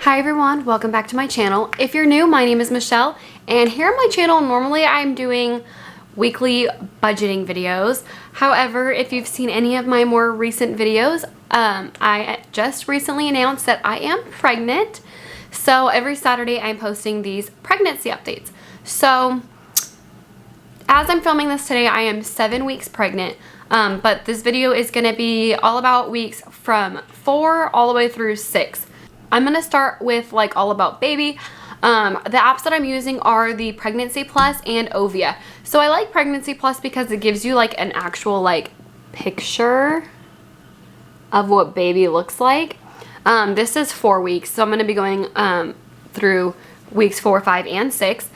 Hi everyone, welcome back to my channel. If you're new, my name is Michelle, and here on my channel normally I'm doing weekly budgeting videos. However, if you've seen any of my more recent videos, I just recently announced that I am pregnant. So every Saturday I'm posting these pregnancy updates. So as I'm filming this today, I am 7 weeks pregnant. But this video is going to be all about weeks from 4 all the way through 6. I'm going to start with like all about baby. The apps that I'm using are the Pregnancy Plus and Ovia. So I like Pregnancy Plus because it gives you like an actual like picture of what baby looks like. This is 4 weeks, so I'm going to be going through weeks 4, 5, and 6.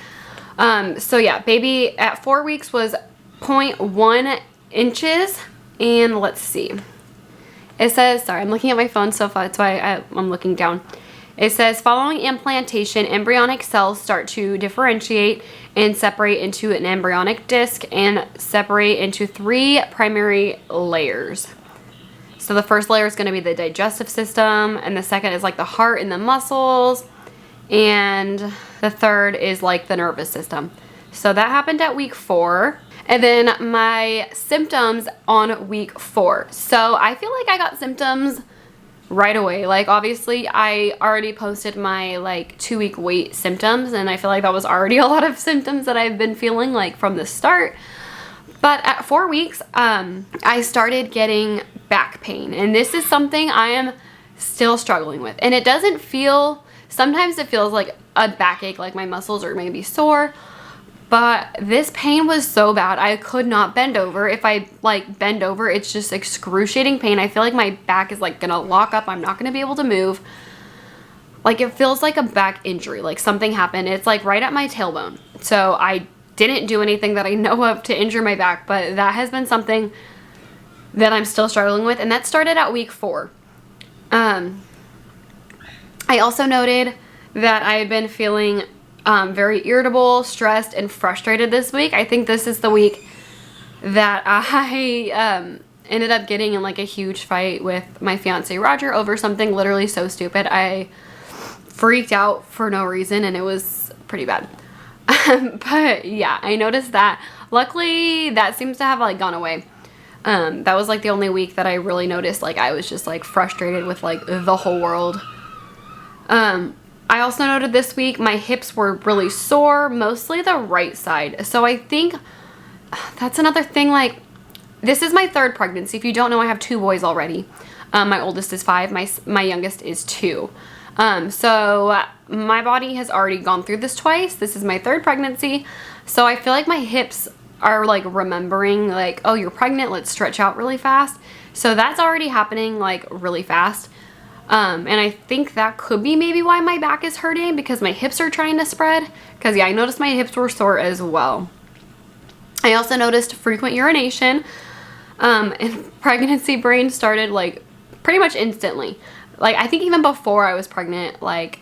So yeah, baby at 4 weeks was 0.1 inches, and let's see. It says, sorry, I'm looking at my phone so far, that's why I'm looking down. It says, following implantation, embryonic cells start to differentiate and separate into an embryonic disc and separate into 3 primary layers. So the first layer is going to be the digestive system, and the second is like the heart and the muscles, and the third is like the nervous system. So that happened at week 4. And then my symptoms on week 4. So I feel like I got symptoms right away. Like obviously I already posted my like 2-week wait symptoms, and I feel like that was already a lot of symptoms that I've been feeling like from the start. But at 4 weeks, I started getting back pain, and this is something I am still struggling with. And it doesn't feel, sometimes it feels like a backache, like my muscles are maybe sore. But this pain was so bad, I could not bend over. If I like bend over, it's just excruciating pain. I feel like my back is like gonna lock up. I'm not gonna be able to move. Like it feels like a back injury, like something happened. It's like right at my tailbone. So I didn't do anything that I know of to injure my back, but that has been something that I'm still struggling with. And that started at week 4. I also noted that I had been feeling very irritable, stressed, and frustrated this week. I think this is the week that I ended up getting in like a huge fight with my fiance Roger over something literally so stupid. I freaked out for no reason, and it was pretty bad. But yeah, I noticed that. Luckily, that seems to have like gone away. That was like the only week that I really noticed like I was just like frustrated with like the whole world. I also noted this week my hips were really sore, mostly the right side. So I think that's another thing, like this is my 3rd pregnancy. If you don't know, I have 2 boys already. My oldest is 5, my youngest is 2. So my body has already gone through this twice. This is my 3rd pregnancy. So I feel like my hips are like remembering like, oh, you're pregnant, let's stretch out really fast. So that's already happening like really fast. And I think that could be maybe why my back is hurting, because my hips are trying to spread. Because yeah, I noticed my hips were sore as well. I also noticed frequent urination, and pregnancy brain started like pretty much instantly. Like I think even before I was pregnant, like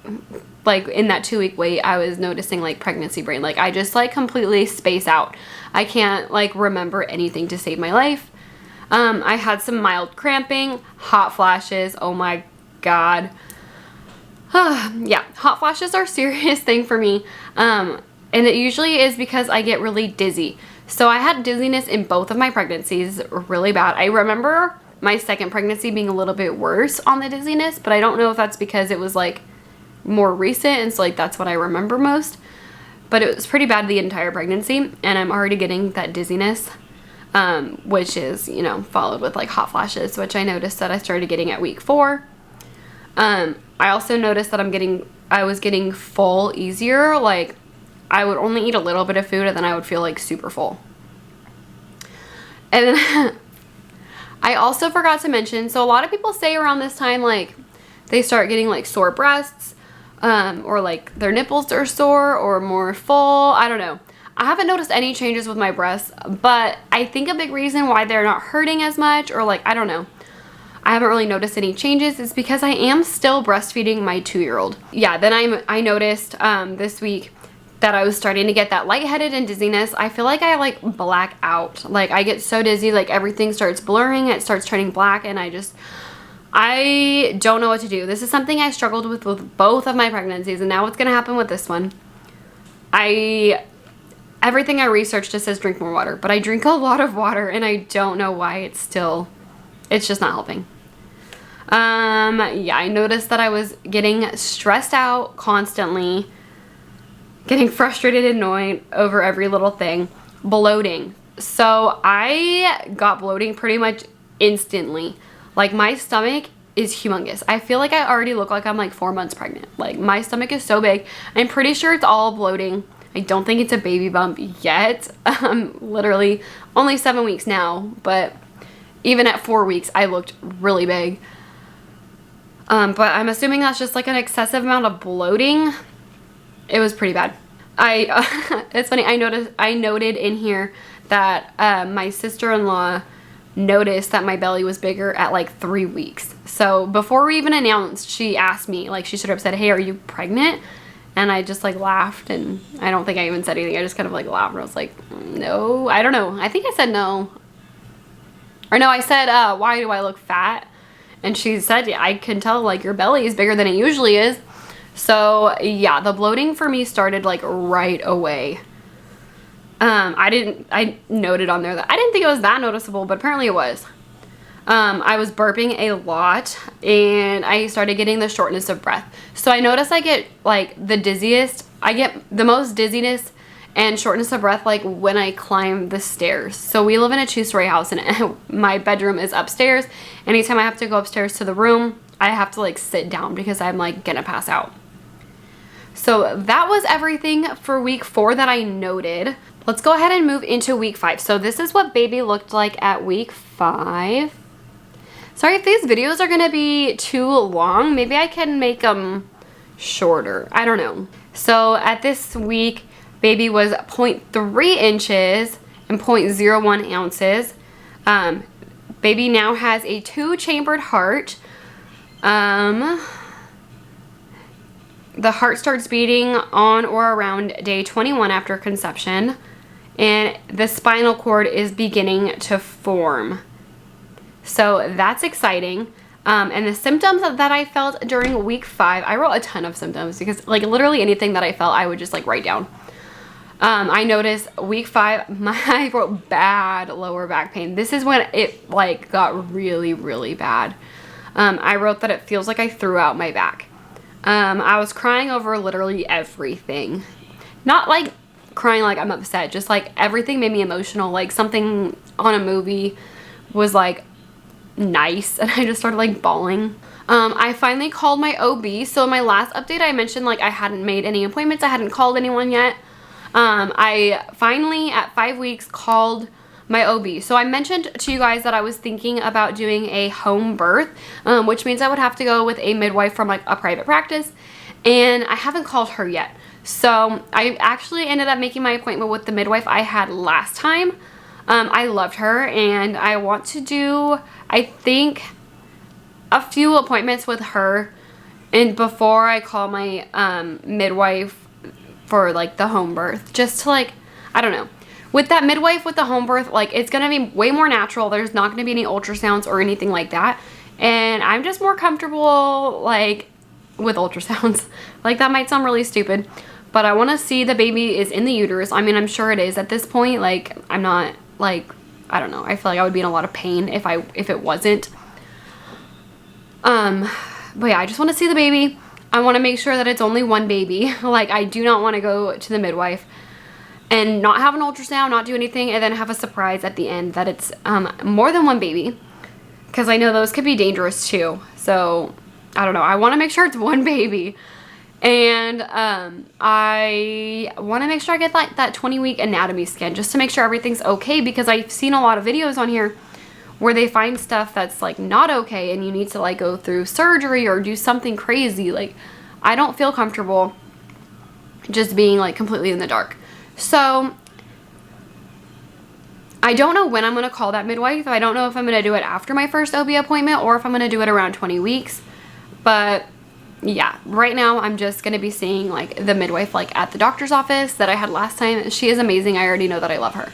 in that 2-week wait, I was noticing like pregnancy brain. Like I just like completely space out. I can't like remember anything to save my life. I had some mild cramping, hot flashes. Oh my god. Yeah, hot flashes are a serious thing for me. And it usually is because I get really dizzy. So I had dizziness in both of my pregnancies really bad. I remember my 2nd pregnancy being a little bit worse on the dizziness, but I don't know if that's because it was like more recent, and so like that's what I remember most. But it was pretty bad the entire pregnancy, and I'm already getting that dizziness. Which is, you know, followed with like hot flashes, which I noticed that I started getting at week 4. I also noticed that I was getting full easier. Like I would only eat a little bit of food, and then I would feel like super full. And then I also forgot to mention, so a lot of people say around this time, like they start getting like sore breasts, or like their nipples are sore or more full. I don't know. I haven't noticed any changes with my breasts, but I think a big reason why they're not hurting as much, or like, I don't know, I haven't really noticed any changes, is because I am still breastfeeding my 2-year-old. Yeah, then I noticed this week that I was starting to get that lightheaded and dizziness. I feel like I like black out. Like I get so dizzy, like everything starts blurring, it starts turning black, and I don't know what to do. This is something I struggled with both of my pregnancies, and now what's gonna happen with this one. Everything I researched just says drink more water, but I drink a lot of water and I don't know why it's just not helping. Yeah, I noticed that I was getting stressed out constantly, getting frustrated and annoyed over every little thing. Bloating. So I got bloating pretty much instantly. Like, my stomach is humongous. I feel like I already look like I'm like 4 months pregnant. Like, my stomach is so big. I'm pretty sure it's all bloating. I don't think it's a baby bump yet. Literally only 7 weeks now, but even at 4 weeks, I looked really big. But I'm assuming that's just like an excessive amount of bloating. It was pretty bad. It's funny, I noted in here that my sister-in-law noticed that my belly was bigger at like 3 weeks. So before we even announced, she asked me, like, she should have said, hey, are you pregnant? And I just like laughed, and I don't think I even said anything. I just kind of like laughed, and I was like, no, I don't know. I think I said no. Or no, I said, why do I look fat? And she said, yeah, I can tell like your belly is bigger than it usually is. So yeah, the bloating for me started like right away. I noted on there that I didn't think it was that noticeable, but apparently it was. I was burping a lot, and I started getting the shortness of breath. So I noticed I get like the dizziest. I get the most dizziness and shortness of breath like when I climb the stairs. So we live in a 2-story house, and my bedroom is upstairs. Anytime I have to go upstairs to the room, I have to like sit down because I'm like gonna pass out. So that was everything for week 4 that I noted. Let's go ahead and move into week 5. So this is what baby looked like at week 5. Sorry if these videos are gonna be too long. Maybe I can make them shorter. I don't know. So at this week, baby was 0.3 inches and 0.01 ounces. Baby now has a 2-chambered heart. The heart starts beating on or around day 21 after conception, and the spinal cord is beginning to form. So that's exciting. And the symptoms that I felt during week 5, I wrote a ton of symptoms because like literally anything that I felt, I would just like write down. I noticed week 5, I wrote bad lower back pain. This is when it like got really, really bad. I wrote that it feels like I threw out my back. I was crying over literally everything. Not like crying like I'm upset, just like everything made me emotional. Like something on a movie was like nice, and I just started like bawling. I finally called my OB. So in my last update, I mentioned like I hadn't made any appointments. I hadn't called anyone yet. I finally at 5 weeks called my OB. So I mentioned to you guys that I was thinking about doing a home birth, which means I would have to go with a midwife from like a private practice, and I haven't called her yet. So I actually ended up making my appointment with the midwife I had last time. I loved her, and I want to do, I think, a few appointments with her and before I call my midwife for like the home birth, just to like, I don't know. With that midwife with the home birth, like it's gonna be way more natural. There's not gonna be any ultrasounds or anything like that, and I'm just more comfortable like with ultrasounds. Like that might sound really stupid, but I want to see the baby is in the uterus. I mean, I'm sure it is at this point. Like I'm not like, I don't know, I feel like I would be in a lot of pain if it wasn't. But yeah, I just want to see the baby. I want to make sure that it's only one baby. Like I do not want to go to the midwife and not have an ultrasound, not do anything, and then have a surprise at the end that it's more than one baby, because I know those could be dangerous too. So I don't know, I want to make sure it's one baby, and I want to make sure I get like that 20-week anatomy scan just to make sure everything's okay, because I've seen a lot of videos on here where they find stuff that's like not okay and you need to like go through surgery or do something crazy. Like I don't feel comfortable just being like completely in the dark. So I don't know when I'm going to call that midwife. I don't know if I'm going to do it after my first OB appointment or if I'm going to do it around 20 weeks. But yeah, right now I'm just going to be seeing like the midwife like at the doctor's office that I had last time. She is amazing. I already know that I love her.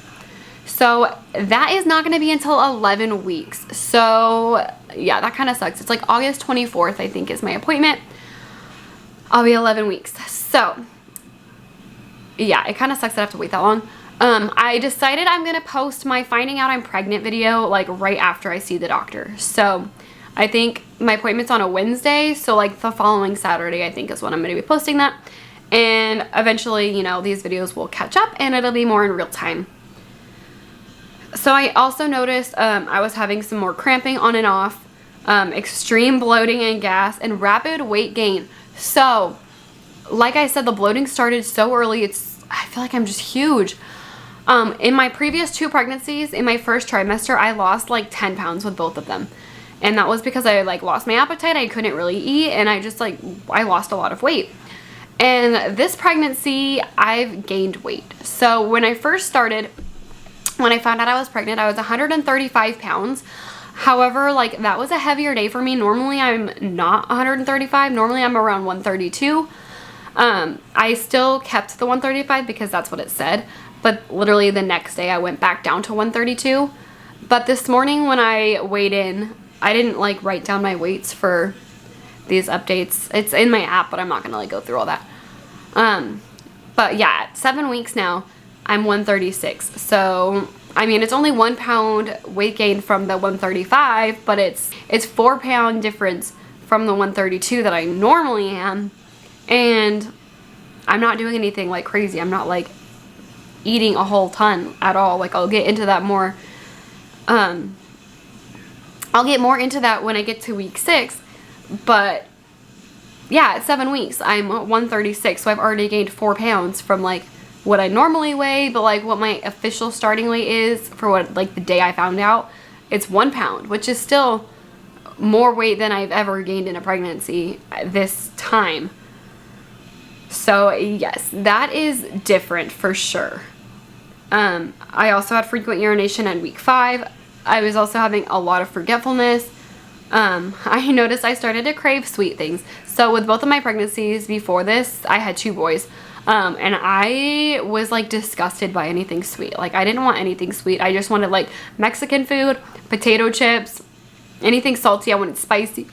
So that is not going to be until 11 weeks. So yeah, that kind of sucks. It's like August 24th, I think, is my appointment. I'll be 11 weeks. So yeah, it kind of sucks that I have to wait that long. I decided I'm going to post my finding out I'm pregnant video like right after I see the doctor. So I think my appointment's on a Wednesday. So like the following Saturday, I think, is when I'm going to be posting that. And eventually, you know, these videos will catch up and it'll be more in real time. So I also noticed I was having some more cramping on and off, extreme bloating and gas, and rapid weight gain. So like I said, the bloating started so early. I feel like I'm just huge. In my previous 2 pregnancies, in my first trimester, I lost like 10 pounds with both of them. And that was because I like lost my appetite. I couldn't really eat, and I lost a lot of weight. And this pregnancy, I've gained weight. So when I first started, when I found out I was pregnant, I was 135 pounds. However, like that was a heavier day for me. Normally I'm not 135. Normally I'm around 132. I still kept the 135 because that's what it said. But literally the next day I went back down to 132. But this morning when I weighed in, I didn't like write down my weights for these updates. It's in my app, but I'm not gonna like go through all that. But yeah, at 7 weeks now, I'm 136. So I mean, it's only 1 pound weight gain from the 135, but it's 4 pound difference from the 132 that I normally am. And I'm not doing anything like crazy. I'm not like eating a whole ton at all. Like I'll get into that more. I'll get more into that when I get to week 6. But yeah, at 7 weeks, I'm 136. So I've already gained 4 pounds from like what I normally weigh, but like what my official starting weight is for what like the day I found out, it's 1 pound, which is still more weight than I've ever gained in a pregnancy this time. So yes, that is different for sure. I also had frequent urination at week 5. I was also having a lot of forgetfulness. I noticed I started to crave sweet things. So with both of my pregnancies before this, I had 2 boys. And I was like disgusted by anything sweet. Like I didn't want anything sweet. I just wanted like Mexican food, potato chips, anything salty. I wanted spicy,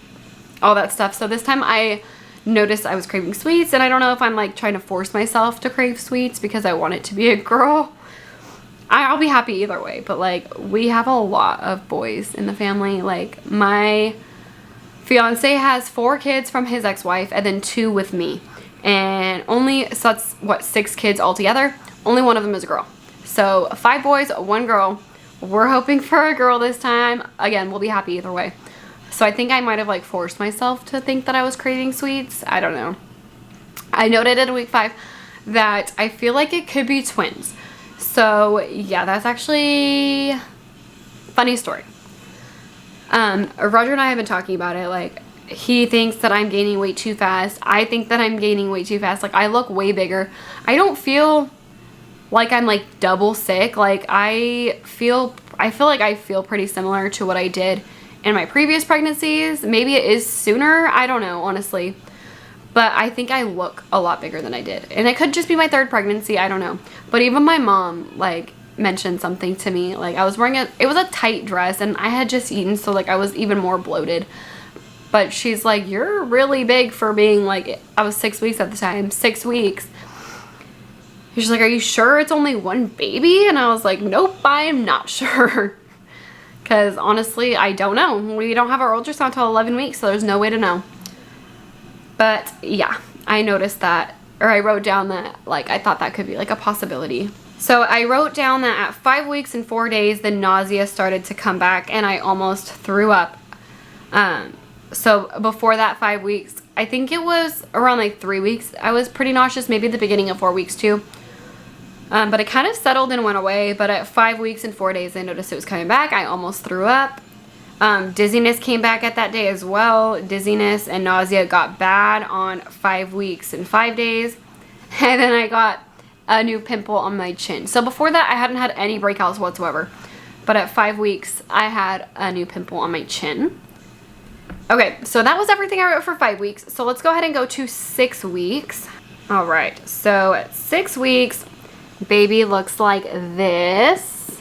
all that stuff. So this time I noticed I was craving sweets, and I don't know if I'm like trying to force myself to crave sweets because I want it to be a girl. I'll be happy either way, but like we have a lot of boys in the family. Like my fiance has 4 kids from his ex-wife and then 2 with me. And so that's what, 6 kids altogether. Only 1 of them is a girl. So 5 boys, 1 girl. We're hoping for a girl this time. Again, we'll be happy either way. So I think I might have like forced myself to think that I was craving sweets. I don't know. I noted in week 5 that I feel like it could be twins. So yeah, that's actually funny story. Roger and I have been talking about it. Like he thinks that I'm gaining weight too fast. I think that I'm gaining weight too fast. Like I look way bigger. I don't feel like I'm like double sick. Like I feel like I feel pretty similar to what I did in my previous pregnancies. Maybe it is sooner. I don't know, honestly. But I think I look a lot bigger than I did. And it could just be my 3rd pregnancy. I don't know. But even my mom like mentioned something to me. Like I was wearing it was a tight dress and I had just eaten, so like I was even more bloated. But she's like, you're really big for being like, I was 6 weeks at the time, 6 weeks. She's like, are you sure it's only 1 baby? And I was like, nope, I'm not sure. Because honestly, I don't know. We don't have our ultrasound until 11 weeks, so there's no way to know. But yeah, I noticed that, or I wrote down that, like, I thought that could be like a possibility. So I wrote down that at 5 weeks and 4 days, the nausea started to come back and I almost threw up. So before that 5 weeks, I think it was around like 3 weeks, I was pretty nauseous, maybe the beginning of 4 weeks too. But it kind of settled and went away. But at 5 weeks and 4 days, I noticed it was coming back. I almost threw up. Dizziness came back at that day as well. Dizziness and nausea got bad on 5 weeks and 5 days. And then I got a new pimple on my chin. So before that, I hadn't had any breakouts whatsoever. But at 5 weeks, I had a new pimple on my chin. Okay, so that was everything I wrote for 5 weeks. So let's go ahead and go to 6 weeks. All right, so at 6 weeks, baby looks like this.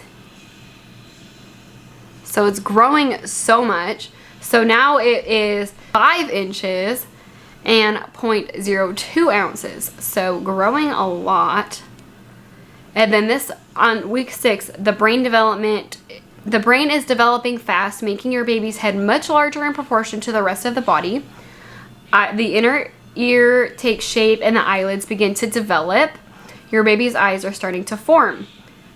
So it's growing so much. So now it is 5 inches and 0.02 ounces. So growing a lot. And then this, on week 6, the brain is developing fast, making your baby's head much larger in proportion to the rest of the body. The inner ear takes shape and the eyelids begin to develop. Your baby's eyes are starting to form.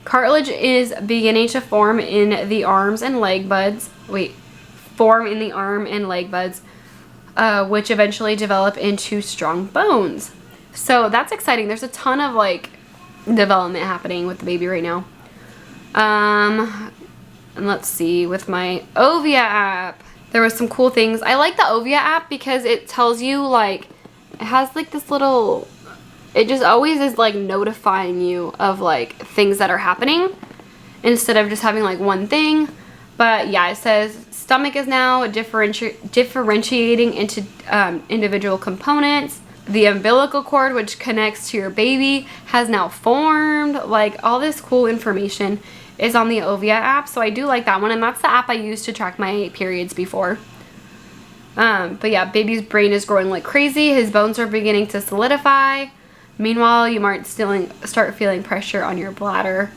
Cartilage is beginning to form in the arms and leg buds. Form in the arm and leg buds, which eventually develop into strong bones. So that's exciting. There's a ton of like development happening with the baby right now. And let's see, with my Ovia app, there was some cool things. I like the Ovia app because it tells you like, it has like this little, it just always is like notifying you of like things that are happening instead of just having like one thing. But yeah, it says stomach is now differentiating into individual components. The umbilical cord, which connects to your baby, has now formed. Like all this cool information is on the Ovia app, so I do like that one, and that's the app I used to track my periods before. But yeah, baby's brain is growing like crazy. His bones are beginning to solidify. Meanwhile, you might start feeling pressure on your bladder.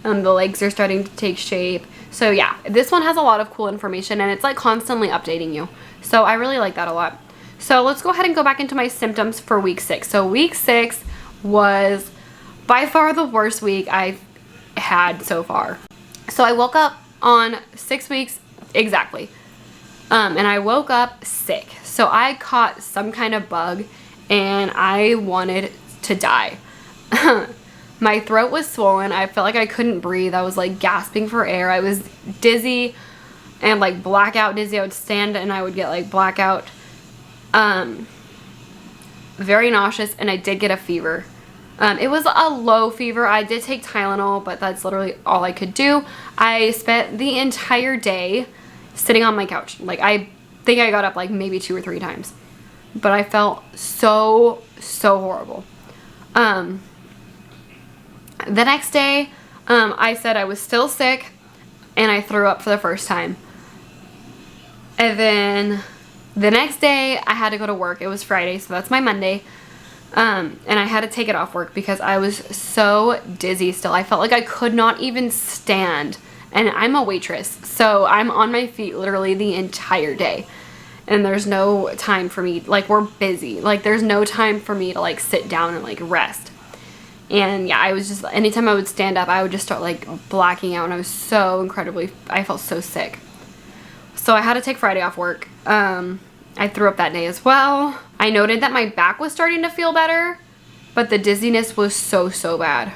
The legs are starting to take shape. So yeah, this one has a lot of cool information, and it's like constantly updating you. So I really like that a lot. So let's go ahead and go back into my symptoms for week 6. So week 6 was by far the worst week I've had so far. So I woke up on 6 weeks exactly. And I woke up sick. So I caught some kind of bug and I wanted to die. My throat was swollen. I felt like I couldn't breathe. I was like gasping for air. I was dizzy and like blackout dizzy. I would stand and I would get like blackout. Very nauseous, and I did get a fever. It was a low fever. I did take Tylenol, but that's literally all I could do. I spent the entire day sitting on my couch. Like I think I got up like maybe 2 or 3 times, but I felt so horrible. The next day, I said I was still sick and I threw up for the first time. And then the next day I had to go to work. It was Friday, so that's my Monday. And I had to take it off work because I was so dizzy still. I felt like I could not even stand. And I'm a waitress, so I'm on my feet literally the entire day. And there's no time for me, like we're busy. Like there's no time for me to like sit down and like rest. And yeah, I was just, anytime I would stand up, I would just start like blacking out, and I was so I felt so sick. So I had to take Friday off work. I threw up that day as well. I noted that my back was starting to feel better, but the dizziness was so bad.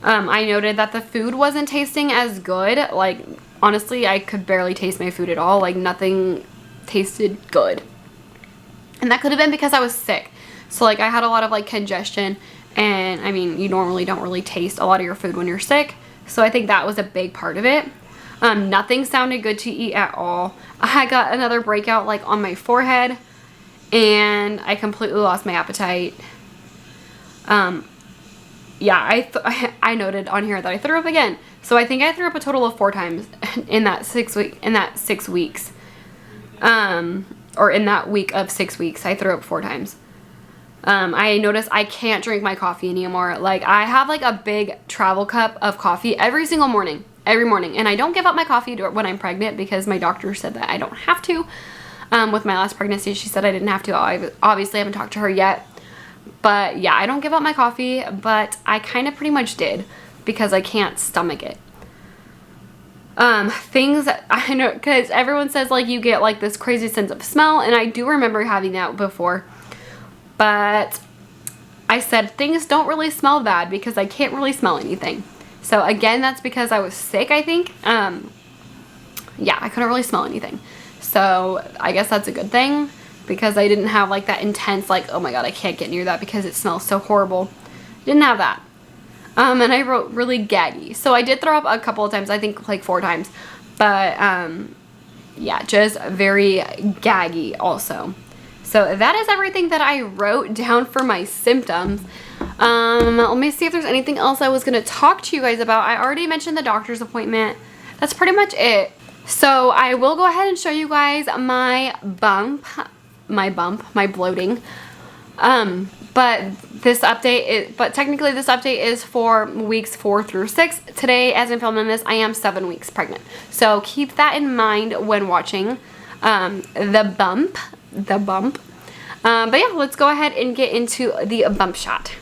I noted that the food wasn't tasting as good. Like, honestly, I could barely taste my food at all. Like, nothing tasted good. And that could have been because I was sick. So, like, I had a lot of, like, congestion. And, I mean, you normally don't really taste a lot of your food when you're sick. So, I think that was a big part of it. Nothing sounded good to eat at all. I got another breakout, like, on my forehead. And I completely lost my appetite. Yeah, I noted on here that I threw up again. So I think I threw up a total of 4 times in that 6 weeks. Or in that week of 6 weeks, I threw up 4 times. I noticed I can't drink my coffee anymore. Like, I have like a big travel cup of coffee every single morning. Every morning. And I don't give up my coffee when I'm pregnant because my doctor said that I don't have to. With my last pregnancy, she said I didn't have to. I obviously haven't talked to her yet. But yeah, I don't give up my coffee, but I kind of pretty much did because I can't stomach it. Things that I know, because everyone says like you get like this crazy sense of smell, and I do remember having that before. But I said things don't really smell bad because I can't really smell anything. So again, that's because I was sick, I think. Yeah, I couldn't really smell anything. So I guess that's a good thing because I didn't have like that intense like, oh my god, I can't get near that because it smells so horrible. Didn't have that. And I wrote really gaggy. So I did throw up a couple of times, I think like 4 times. But yeah, just very gaggy also. So that is everything that I wrote down for my symptoms. Let me see if there's anything else I was going to talk to you guys about. I already mentioned the doctor's appointment. that's pretty much it. So I will go ahead and show you guys my bloating. But technically this update is for weeks 4 through 6. Today, as I'm filming this, I am 7 weeks pregnant. So keep that in mind when watching the bump. But yeah, let's go ahead and get into the bump shot.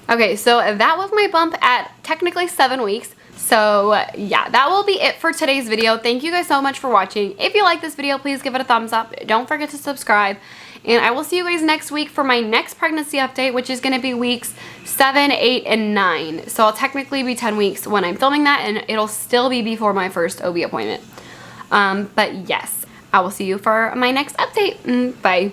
Okay, so that was my bump at technically 7 weeks. So yeah, that will be it for today's video. Thank you guys so much for watching. If you like this video, please give it a thumbs up. Don't forget to subscribe. And I will see you guys next week for my next pregnancy update, which is going to be weeks 7, 8, and 9. So I'll technically be 10 weeks when I'm filming that, and it'll still be before my first OB appointment. But yes, I will see you for my next update. Bye.